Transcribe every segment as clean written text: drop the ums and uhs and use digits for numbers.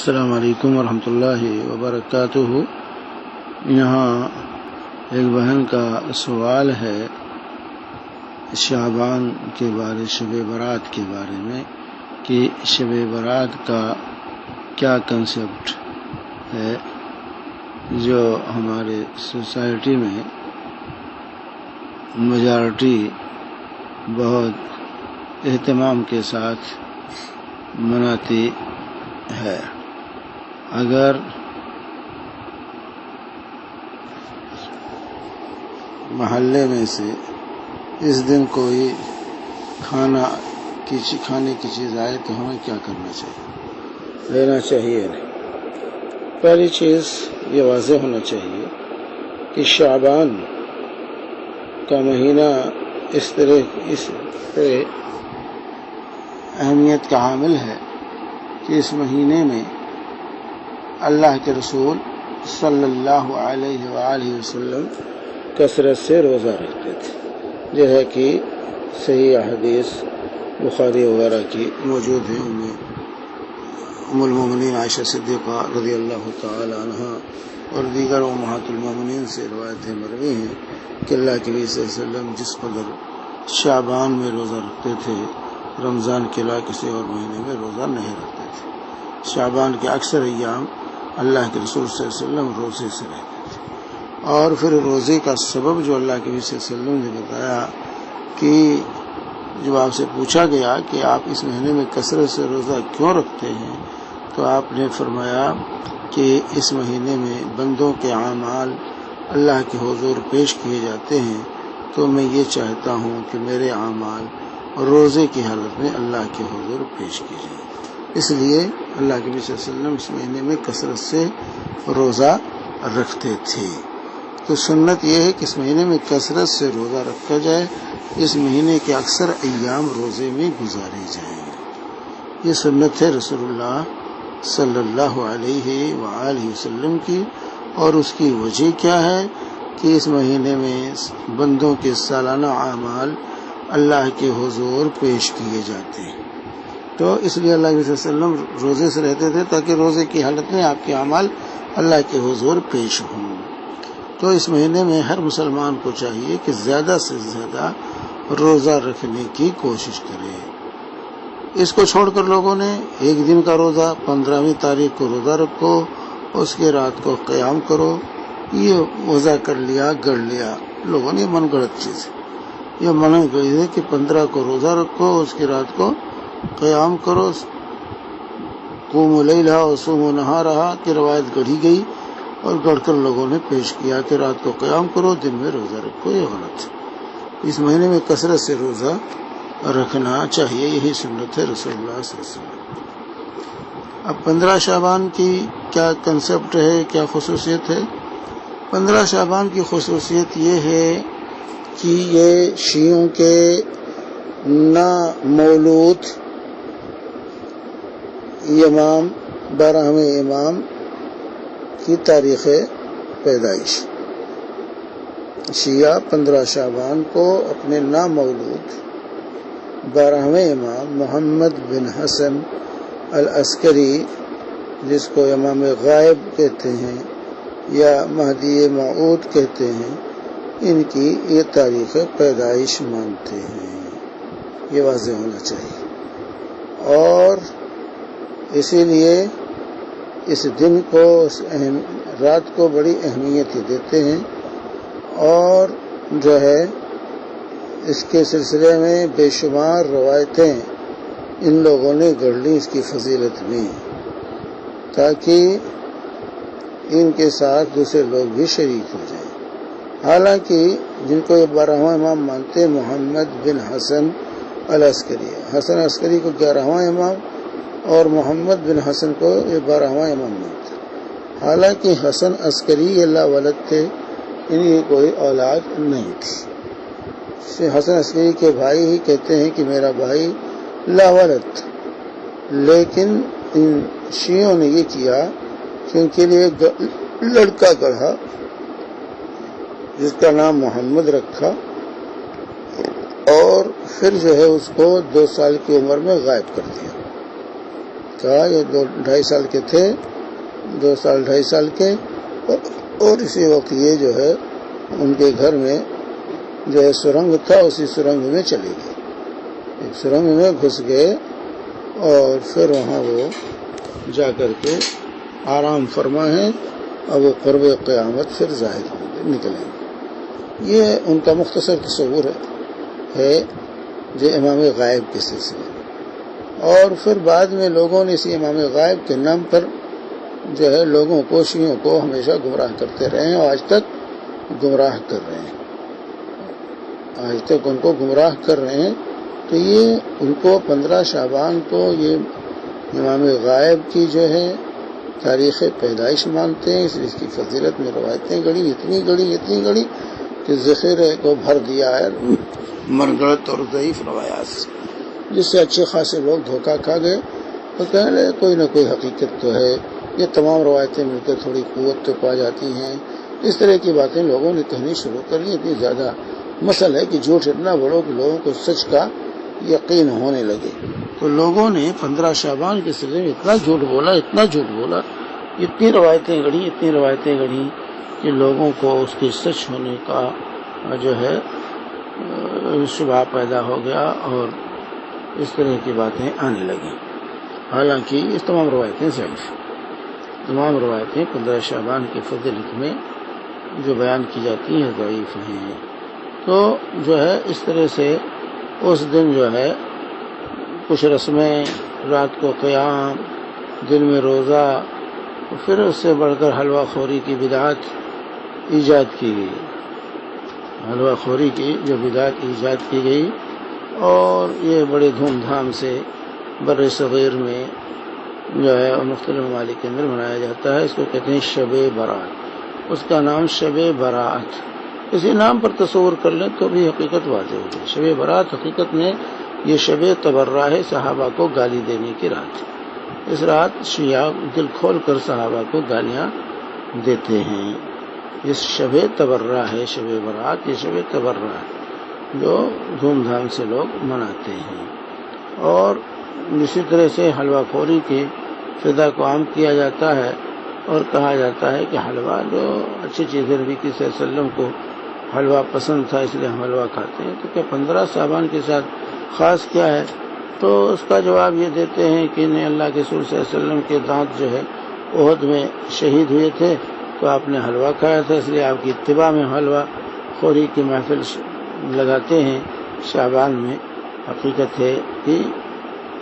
السلام علیکم ورحمۃ اللہ وبرکاتہ۔ یہاں ایک بہن کا سوال ہے شعبان کے بارے، شب برات کے بارے میں، کہ شب برات کا کیا کنسیپٹ ہے جو ہمارے سوسائٹی میں میجارٹی بہت اہتمام کے ساتھ مناتی ہے۔ اگر محلے میں سے اس دن کوئی کھانے کی چیز آئے تو ہمیں کیا کرنا چاہیے؟ لینا چاہیے نہیں۔ پہلی چیز یہ واضح ہونا چاہیے کہ شعبان کا مہینہ اس طرح اہمیت کا حامل ہے کہ اس مہینے میں اللہ کے رسول صلی اللہ علیہ وآلہ وسلم کثرت سے روزہ رکھتے تھے، جیسا کہ صحیح حدیث بخاری وغیرہ کی موجود ہے۔ ام المومنین عائشہ صدیقہ رضی اللہ تعالی عنہ اور دیگر امہات المومنین سے روایتیں مروی ہیں کہ اللہ کے نبی صلی اللہ علیہ وسلم جس قدر شعبان میں روزہ رکھتے تھے، رمضان کے علاوہ کسی اور مہینے میں روزہ نہیں رکھتے تھے۔ شعبان کے اکثر ایام اللہ کے رسول صلی اللہ علیہ وسلم روزے سے رہتے تھے، اور پھر روزے کا سبب جو اللہ کے نبی صلی اللہ علیہ وسلم نے بتایا کہ جب آپ سے پوچھا گیا کہ آپ اس مہینے میں کثرت سے روزہ کیوں رکھتے ہیں، تو آپ نے فرمایا کہ اس مہینے میں بندوں کے اعمال اللہ کے حضور پیش کیے جاتے ہیں، تو میں یہ چاہتا ہوں کہ میرے اعمال روزے کی حالت میں اللہ کے حضور پیش کیے جائیں۔ اس لیے اللہ کے نبی صلی اللہ علیہ وسلم اس مہینے میں کثرت سے روزہ رکھتے تھے۔ تو سنت یہ ہے کہ اس مہینے میں کثرت سے روزہ رکھا جائے، اس مہینے کے اکثر ایام روزے میں گزارے جائیں۔ یہ سنت ہے رسول اللہ صلی اللہ علیہ وآلہ وسلم کی، اور اس کی وجہ کیا ہے کہ اس مہینے میں بندوں کے سالانہ اعمال اللہ کے حضور پیش کیے جاتے ہیں۔ تو اس لیے اللہ کے صلی اللہ علیہ وسلم روزے سے رہتے تھے تاکہ روزے کی حالت میں آپ کے اعمال اللہ کے حضور پیش ہوں۔ تو اس مہینے میں ہر مسلمان کو چاہیے کہ زیادہ سے زیادہ روزہ رکھنے کی کوشش کرے۔ اس کو چھوڑ کر لوگوں نے ایک دن کا روزہ 15ویں تاریخ کو روزہ رکھو، اس کے رات کو قیام کرو، یہ وضع کر لیا، گڑ لیا لوگوں نے۔ من گڑت چیز ہے یہ، من گڑت ہے کہ 15 کو روزہ رکھو، اس کی رات کو قیام کرو۔ قوموا لیلھا وصوموا نہارھا کی روایت گڑھی گئی، اور گڑھ کر لوگوں نے پیش کیا کہ رات کو قیام کرو، دن میں روزہ رکھو۔ یہ غلط ہے۔ اس مہینے میں کثرت سے روزہ رکھنا چاہیے، یہی سنت ہے رسول اللہ صلی اللہ علیہ وسلم۔ اب 15 شعبان کی کیا کنسپٹ ہے، کیا خصوصیت ہے؟ 15 شعبان کی خصوصیت یہ ہے کہ یہ شیعوں کے نامولود امام 12ویں امام کی تاریخ پیدائش۔ شیعہ 15 شعبان کو اپنے نامولود 12ویں امام محمد بن حسن العسکری، جس کو امام غائب کہتے ہیں یا مہدی موعود کہتے ہیں، ان کی یہ تاریخ پیدائش مانتے ہیں۔ یہ واضح ہونا چاہیے، اور اسی لیے اس دن کو، اس رات کو بڑی اہمیت دیتے ہیں، اور جو ہے اس کے سلسلے میں بے شمار روایتیں ان لوگوں نے گڑھ لی اس کی فضیلت میں، تاکہ ان کے ساتھ دوسرے لوگ بھی شریک ہو جائیں۔ حالانکہ جن کو یہ 12واں امام مانتے محمد بن حسن العسکری، حسن عسکری کو 11واں امام اور محمد بن حسن کو یہ 12واں امام مانتے، حالانکہ حسن عسکری یہ لا ولد تھے، ان کی کوئی اولاد نہیں تھی۔ حسن عسکری کے بھائی ہی کہتے ہیں کہ میرا بھائی لا ولد تھا، لیکن ان شیعوں نے یہ کیا کہ ان کے لیے لڑکا گڑھا جس کا نام محمد رکھا، اور پھر جو ہے اس کو 2 سال کی عمر میں غائب کر دیا۔ کا، یہ 2-2.5 سال کے تھے، 2 سال 2.5 سال کے، اور اسی وقت یہ جو ہے ان کے گھر میں جو ہے سرنگ تھا، اسی سرنگ میں چلے گئے، ایک سرنگ میں گھس گئے، اور پھر وہاں وہ جا کر کے آرام فرما ہے، اور وہ قرب قیامت پھر ظاہر ہوں گے، نکلیں گے۔ یہ ان کا مختصر تصور ہے جو امام غائب کے سلسلے میں۔ اور پھر بعد میں لوگوں نے اسی امام غائب کے نام پر جو ہے لوگوں کو، شیعوں کو ہمیشہ گمراہ کرتے رہے ہیں، اور آج تک گمراہ کر رہے ہیں، آج تک ان کو گمراہ کر رہے ہیں۔ تو یہ ان کو 15 شعبان کو یہ امام غائب کی جو ہے تاریخ پیدائش مانتے ہیں، اس کی فضیلت میں روایتیں گڑی، اتنی گڑی کہ ذخیرے کو بھر دیا ہے مرگڑت اور ضعیف روایات سے، جس سے اچھے خاصے لوگ دھوکہ کھا گئے، تو کہنے لگے کوئی نہ کوئی حقیقت تو ہے، یہ تمام روایتیں مل کر تھوڑی قوت تو پا جاتی ہیں۔ اس طرح کی باتیں لوگوں نے کہنی شروع کر لی، اتنی زیادہ مسئلہ ہے کہ جھوٹ اتنا بڑھو کہ لوگوں کو سچ کا یقین ہونے لگے۔ تو لوگوں نے 15 شعبان کے سلسلے میں اتنا جھوٹ بولا، اتنی روایتیں گڑھی کہ لوگوں کو اس کے سچ ہونے کا جو ہے شبہ پیدا ہو گیا، اور اس طرح کی باتیں آنے لگیں۔ حالانکہ اس تمام روایتیں ضعیف، تمام روایتیں 15 شعبان کی فضیلت میں جو بیان کی جاتی ہیں ضعیف ہیں۔ تو جو ہے اس طرح سے اس دن جو ہے کچھ رسمیں، رات کو قیام، دن میں روزہ، پھر اس سے بڑھ کر حلوہ خوری کی بدعت ایجاد کی گئی، حلوہ خوری کی جو بدعت ایجاد کی گئی، اور یہ بڑے دھوم دھام سے بر صغیر میں جو ہے مختلف ممالک کے اندر منایا جاتا ہے۔ اس کو کہتے ہیں شب برات، اس کا نام شب برات، اسی نام پر تصور کر لیں تو بھی حقیقت واضح ہوگی۔ شب برات حقیقت میں یہ شب تبرہ ہے، صحابہ کو گالی دینے کی رات۔ اس رات شیعہ دل کھول کر صحابہ کو گالیاں دیتے ہیں۔ اس شب تبرہ ہے، شب برات یہ شب تبرہ ہے جو دھوم دھام سے لوگ مناتے ہیں۔ اور اسی طرح سے حلوہ خوری کی فضا کو عام کیا جاتا ہے، اور کہا جاتا ہے کہ حلوہ جو اچھی چیز ہے، نبی صلی اللہ علیہ وسلم کو حلوہ پسند تھا اس لیے ہم حلوہ کھاتے ہیں۔ تو کیا 15 شعبان کے ساتھ خاص کیا ہے؟ تو اس کا جواب یہ دیتے ہیں کہ نہیں، اللہ کے رسول صلی اللہ علیہ وسلم کے دانت جو ہے احد میں شہید ہوئے تھے، تو آپ نے حلوہ کھایا تھا، اس لیے آپ کی اتباع میں حلوہ خوری کی محفل لگاتے ہیں شعبان میں۔ حقیقت ہے کہ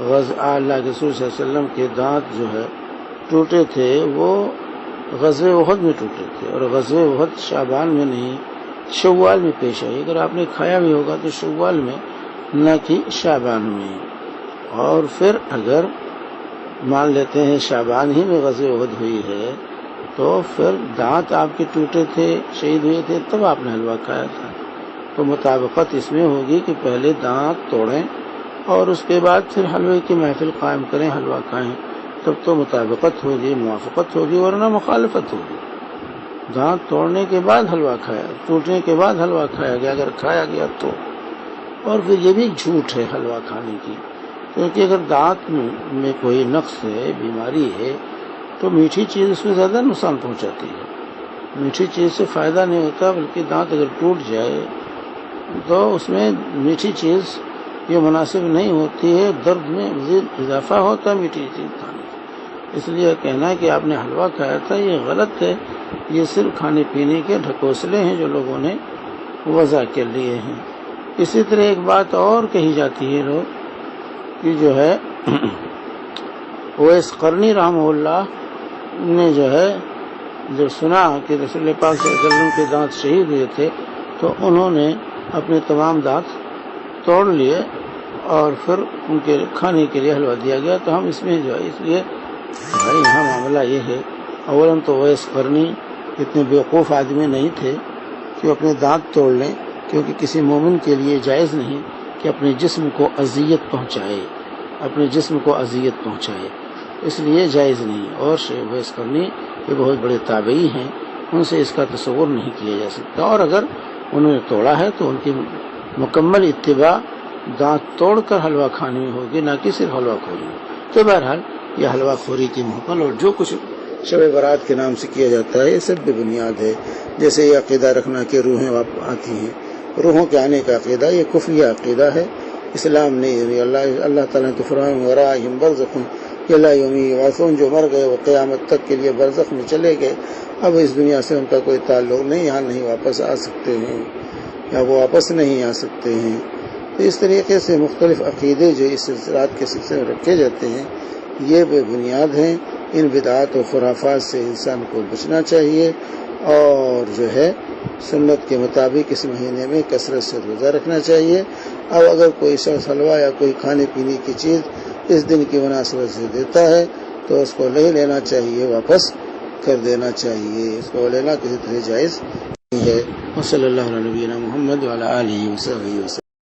اللہ کے رسول صلی اللہ علیہ وسلم کے دانت جو ہے ٹوٹے تھے، وہ غزوہ احد میں ٹوٹے تھے، اور غزوہ احد شعبان میں نہیں شوال میں پیش آئی۔ اگر آپ نے کھایا بھی ہوگا تو شوال میں، نہ کہ شعبان میں۔ اور پھر اگر مان لیتے ہیں شعبان ہی میں غزوہ احد ہوئی ہے، تو پھر دانت آپ کے ٹوٹے تھے، شہید ہوئے تھے، تب آپ نے حلوہ کھایا تھا، تو مطابقت اس میں ہوگی کہ پہلے دانت توڑیں اور اس کے بعد پھر حلوے کی محفل قائم کریں، حلوہ کھائیں، تب تو مطابقت ہوگی، موافقت ہوگی، ورنہ مخالفت ہوگی۔ دانت توڑنے کے بعد حلوہ کھایا، ٹوٹنے کے بعد حلوہ کھایا گیا اگر کھایا گیا تو۔ اور پھر یہ بھی جھوٹ ہے حلوہ کھانے کی، کیونکہ اگر دانت میں کوئی نقص ہے، بیماری ہے، تو میٹھی چیز اس میں زیادہ نقصان پہنچاتی ہے۔ میٹھی چیز سے فائدہ نہیں ہوتا، بلکہ دانت اگر ٹوٹ جائے تو اس میں میٹھی چیز یہ مناسب نہیں ہوتی ہے، درد میں مزید اضافہ ہوتا ہے میٹھی چیز کھانے سے۔ اس لیے کہنا کہ آپ نے حلوہ کھایا تھا یہ غلط ہے، یہ صرف کھانے پینے کے ڈھکوسلے ہیں جو لوگوں نے وضع کر لیے ہیں۔ اسی طرح ایک بات اور کہی جاتی ہے لوگ کہ جو ہے اویس قرنی رحمہ اللہ نے جو ہے جب سنا کہ رسول پاک صلی اللہ علیہ وسلم کے دانت شہید ہوئے تھے، تو انہوں نے اپنے تمام دانت توڑ لیے اور پھر ان کے کھانے کے لیے حلوہ دیا گیا۔ تو ہم اس میں جو ہے اس لیے بھائی یہاں معاملہ یہ ہے، اولاً تو اویس قرنی اتنے بیوقوف آدمی نہیں تھے کہ اپنے دانت توڑ لیں، کیونکہ کسی مومن کے لیے جائز نہیں کہ اپنے جسم کو اذیت پہنچائے، اس لیے جائز نہیں۔ اور شیخ اویس قرنی یہ بہت بڑے تابعی ہیں، ان سے اس کا تصور نہیں کیا جا سکتا، اور اگر انہوں نے توڑا ہے تو ان کی مکمل اتباع دانت توڑ کر حلوہ کھانے میں ہوگی، نہ کہ صرف حلوہ خوری میں۔ تو بہرحال یا حلوہ خوری کی محفل اور جو کچھ شب برات کے نام سے کیا جاتا ہے، یہ سب بے بنیاد ہے۔ جیسے یہ عقیدہ رکھنا کہ روحیں آتی ہیں، روحوں کے آنے کا عقیدہ یہ کفریہ عقیدہ ہے، اسلام نہیں۔ اللہ تعالیٰ نے تو فرمایا وراءہم برزخ الی یوم یبعثون، جو مر گئے وہ قیامت تک کے لیے برزخ میں چلے گئے، اب اس دنیا سے ان کا کوئی تعلق نہیں، یہاں نہیں واپس آ سکتے ہیں یا وہ واپس نہیں آ سکتے ہیں۔ تو اس طریقے سے مختلف عقیدے جو اس سلسلات کے سلسلے میں رکھے جاتے ہیں یہ بے بنیاد ہیں۔ ان بدعات و خرافات سے انسان کو بچنا چاہیے اور جو ہے سنت کے مطابق اس مہینے میں کثرت سے روزہ رکھنا چاہیے۔ اب اگر کوئی شخص حلوہ یا کوئی کھانے پینے کی چیز اس دن کی مناسبت سے دیتا ہے تو اس کو نہیں لینا چاہیے، واپس کر دینا چاہیے، اس کو لینا کسی طرح جائز نہیں ہے۔ وصلی اللہ علیہ نبینا محمد وعلی آلہ وصحبہ وسلم۔